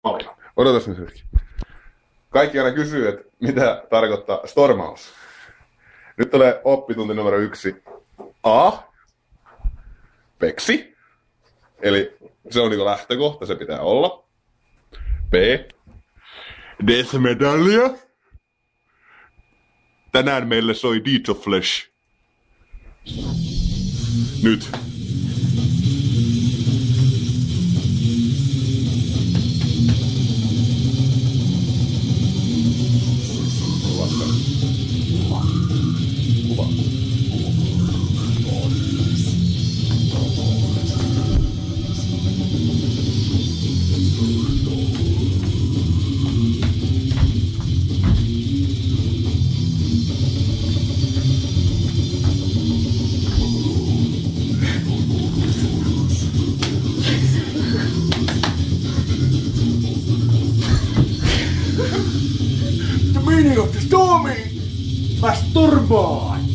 paljon. Odotas nyt hetki. Kaikki aina kysyy, että mitä tarkoittaa stormaus. Nyt tulee oppitunti numero 1. A. Peksi. Eli se on niinku lähtökohta, se pitää olla. B. Death medallia. Tänään meille soi Deeds of Flesh. Nyt. The meaning of the stormy! Mä stormaan!